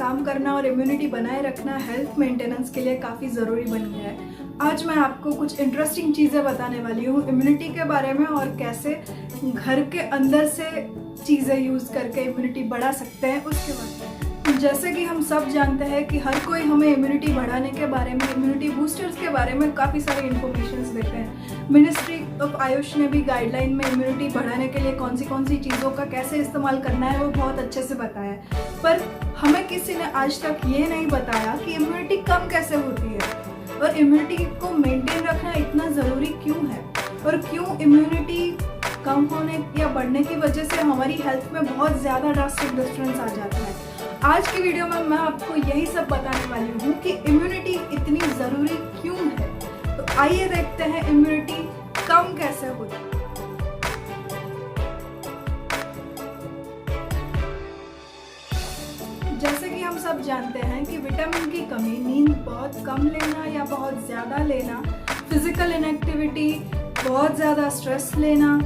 काम करना और इम्यूनिटी बनाए रखना हेल्थ मेंटेनेंस के लिए काफ़ी ज़रूरी बन गया है। आज मैं आपको कुछ इंटरेस्टिंग चीज़ें बताने वाली हूँ इम्यूनिटी के बारे में और कैसे घर के अंदर से चीज़ें यूज़ करके इम्यूनिटी बढ़ा सकते हैं उसके बारे में। जैसे कि हम सब जानते हैं कि हर कोई हमें इम्यूनिटी बढ़ाने के बारे में, इम्यूनिटी बूस्टर्स के बारे में काफ़ी सारे इन्फॉर्मेशन देते हैं। मिनिस्ट्री ऑफ आयुष ने भी गाइडलाइन में इम्यूनिटी बढ़ाने के लिए कौन सी चीज़ों का कैसे इस्तेमाल करना है वो बहुत अच्छे से बताया है। पर हमें किसी ने आज तक ये नहीं बताया कि इम्यूनिटी कम कैसे होती है और इम्यूनिटी को मेंटेन रखना इतना ज़रूरी क्यों है और क्यों इम्यूनिटी कम होने या बढ़ने की वजह से हमारी हेल्थ में बहुत ज़्यादा ड्रास्टिक डिफरेंस आ जाता है। आज की वीडियो में मैं आपको यही सब बताने वाली हूँ कि इम्यूनिटी इतनी ज़रूरी क्यों है। तो आइए देखते हैं इम्यूनिटी कम कैसे होती है। जैसे कि हम सब जानते हैं कि विटामिन की कमी, नींद बहुत कम लेना या बहुत ज़्यादा लेना, फिजिकल इनएक्टिविटी, बहुत ज़्यादा स्ट्रेस लेना,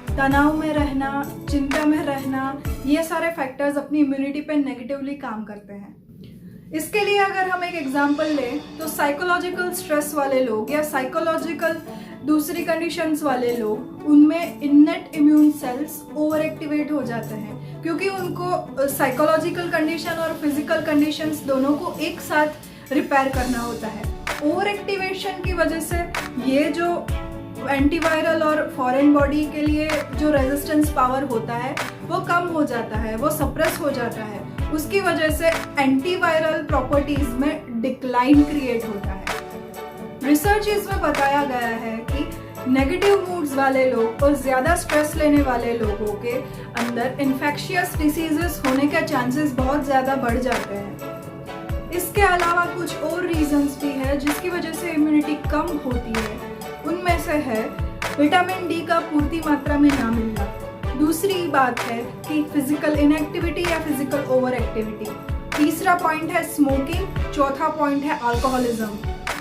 तनाव में रहना, चिंता में रहना, ये सारे फैक्टर्स अपनी इम्यूनिटी पे नेगेटिवली काम करते हैं। इसके लिए अगर हम एक एग्जांपल लें तो साइकोलॉजिकल स्ट्रेस वाले लोग या साइकोलॉजिकल दूसरी कंडीशंस वाले लोग, उनमें innate immune cells over activate हो जाते हैं क्योंकि उनको साइकोलॉजिकल कंडीशन और फिजिकल कंडीशंस दोनों को एक साथ रिपेयर करना होता है। ओवर एक्टिवेशन की वजह से ये जो एंटीवायरल और फॉरेन बॉडी के लिए जो रेजिस्टेंस पावर होता है वो कम हो जाता है, वो सप्रेस हो जाता है। उसकी वजह से एंटीवायरल प्रॉपर्टीज में डिक्लाइन क्रिएट होता है। रिसर्चेस में बताया गया है कि नेगेटिव मूड्स वाले लोग और ज़्यादा स्ट्रेस लेने वाले लोगों के अंदर इन्फेक्शियस डिसीजेस होने के चांसेस बहुत ज़्यादा बढ़ जाते हैं। इसके अलावा कुछ और रीजंस भी है जिसकी वजह से इम्यूनिटी कम होती है। उनमें से है विटामिन डी का पूर्ति मात्रा में ना मिलना। दूसरी बात है कि फिजिकल इनएक्टिविटी या फिजिकल ओवर एक्टिविटी। तीसरा पॉइंट है स्मोकिंग। चौथा पॉइंट है अल्कोहलिज्म।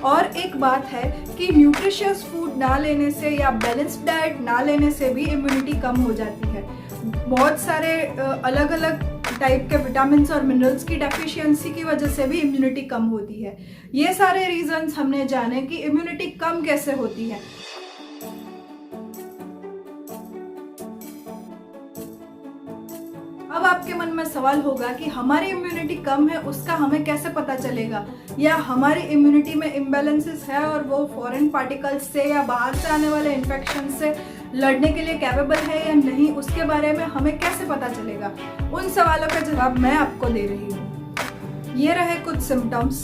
और एक बात है कि न्यूट्रिशियस फूड ना लेने से या बैलेंस्ड डाइट ना लेने से भी इम्यूनिटी कम हो जाती है। बहुत सारे अलग अलग टाइप के विटामिन और मिनरल्स की डेफिशिएंसी की वजह से भी इम्यूनिटी कम होती है। ये सारे रीजंस हमने जाने कि इम्यूनिटी कम कैसे होती है। अब आपके मन में सवाल होगा कि हमारी इम्यूनिटी कम है उसका हमें कैसे पता चलेगा, या हमारी इम्यूनिटी में इम्बैलेंसेस है और वो फॉरेन पार्टिकल्स से या बाहर से आने वाले इन्फेक्शन से लड़ने के लिए कैपेबल है या नहीं, उसके बारे में हमें कैसे पता चलेगा। उन सवालों का जवाब मैं आपको दे रही हूँ। ये रहे कुछ सिम्टम्स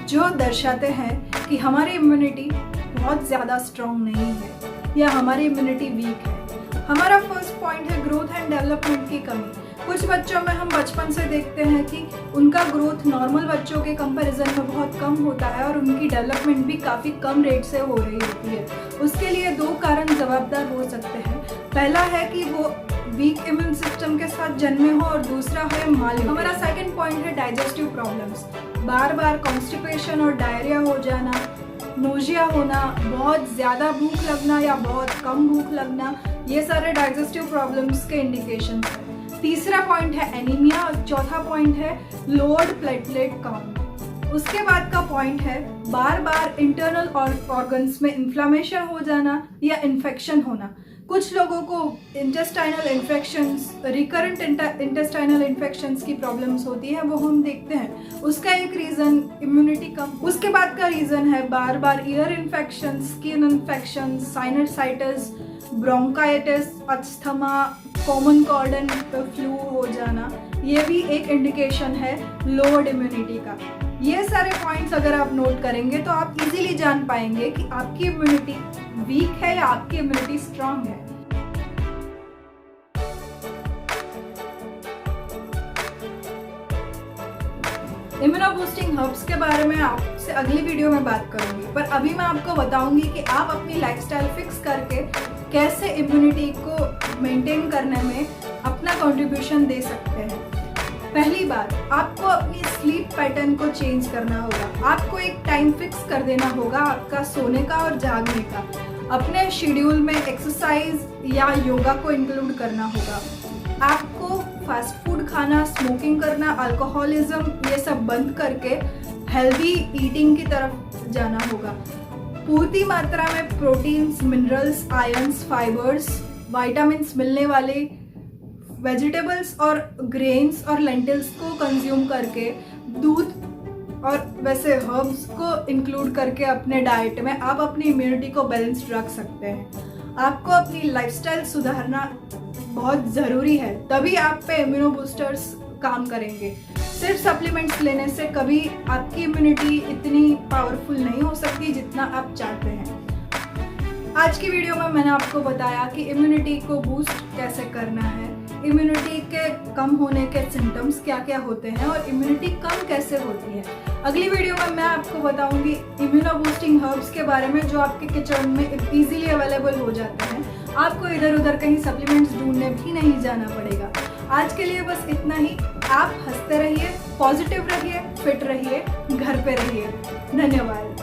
जो दर्शाते हैं कि हमारी इम्यूनिटी बहुत ज़्यादा स्ट्रॉन्ग नहीं है या हमारी इम्यूनिटी वीक है। हमारा फर्स्ट पॉइंट है ग्रोथ एंड डेवलपमेंट की कमी। कुछ बच्चों में हम बचपन से देखते हैं कि उनका ग्रोथ नॉर्मल बच्चों के कंपैरिजन में बहुत कम होता है और उनकी डेवलपमेंट भी काफ़ी कम रेट से हो रही होती है। उसके लिए दो कारण जवाबदार हो सकते हैं। पहला है कि वो वीक इम्यून सिस्टम के साथ जन्मे हो और दूसरा है मालन्यूट्रिशन। हमारा सेकंड पॉइंट है डाइजेस्टिव प्रॉब्लम्स। बार बार कॉन्स्टिपेशन और डायरिया हो जाना, नोजिया होना, बहुत ज़्यादा भूख लगना या बहुत कम भूख लगना, ये सारे डाइजेस्टिव प्रॉब्लम्स के इंडिकेशन हैं। तीसरा पॉइंट है एनीमिया और चौथा पॉइंट है लोअर्ड प्लेटलेट काउंट। उसके बाद का पॉइंट है बार बार इंटरनल ऑर्गन्स में इन्फ्लामेशन हो जाना या इन्फेक्शन होना। कुछ लोगों को intestinal infections, recurrent intestinal infections की प्रॉब्लम्स होती है, वो हम देखते हैं। उसका एक रीज़न इम्यूनिटी कम। उसके बाद का रीज़न है बार बार ear infection, skin infection, sinusitis, bronchitis, asthma, common cold and flu हो जाना, ये भी एक इंडिकेशन है लोअर्ड इम्यूनिटी का। ये सारे पॉइंट्स अगर आप नोट करेंगे तो आप इजीली जान पाएंगे कि आपकी इम्यूनिटी वीक है या आपकी इम्यूनिटी स्ट्रांग है। इम्यूनो बूस्टिंग हर्ब्स के बारे में आपसे अगली वीडियो में बात करूंगी, पर अभी मैं आपको बताऊंगी कि आप अपनी लाइफस्टाइल फिक्स करके कैसे इम्यूनिटी को मेंटेन करने में अपना कंट्रीब्यूशन दे सकते हैं। पहली बात, आपको अपनी स्लीप पैटर्न को चेंज करना होगा। आपको एक टाइम फिक्स कर देना होगा आपका सोने का और जागने का। अपने शेड्यूल में एक्सरसाइज या योगा को इंक्लूड करना होगा। आपको फास्ट फूड खाना, स्मोकिंग करना, अल्कोहलिज्म, ये सब बंद करके हेल्दी ईटिंग की तरफ जाना होगा। पूर्ति मात्रा में proteins, minerals, ions, fibres, vitamins मिलने वाले वेजिटेबल्स और ग्रेन्स और लेंटिल्स को कंज्यूम करके, दूध और वैसे हर्ब्स को इंक्लूड करके अपने डाइट में आप अपनी इम्यूनिटी को बैलेंस्ड रख सकते हैं। आपको अपनी लाइफस्टाइल सुधारना बहुत ज़रूरी है, तभी आप पे इम्यूनो बूस्टर्स काम करेंगे। सिर्फ सप्लीमेंट्स लेने से कभी आपकी इम्यूनिटी इतनी पावरफुल नहीं हो सकती जितना आप चाहते हैं। आज की वीडियो में मैंने आपको बताया कि इम्यूनिटी को बूस्ट कैसे करना है, इम्यूनिटी के कम होने के सिम्टम्स क्या क्या होते हैं और इम्यूनिटी कम कैसे होती है। अगली वीडियो में मैं आपको बताऊंगी इम्यूनो बूस्टिंग हर्ब्स के बारे में जो आपके किचन में इजीली अवेलेबल हो जाते हैं। आपको इधर उधर कहीं सप्लीमेंट्स ढूंढने भी नहीं जाना पड़ेगा। आज के लिए बस इतना ही। आप हंसते रहिए, पॉजिटिव रहिए, फिट रहिए, घर पे रहिए। धन्यवाद।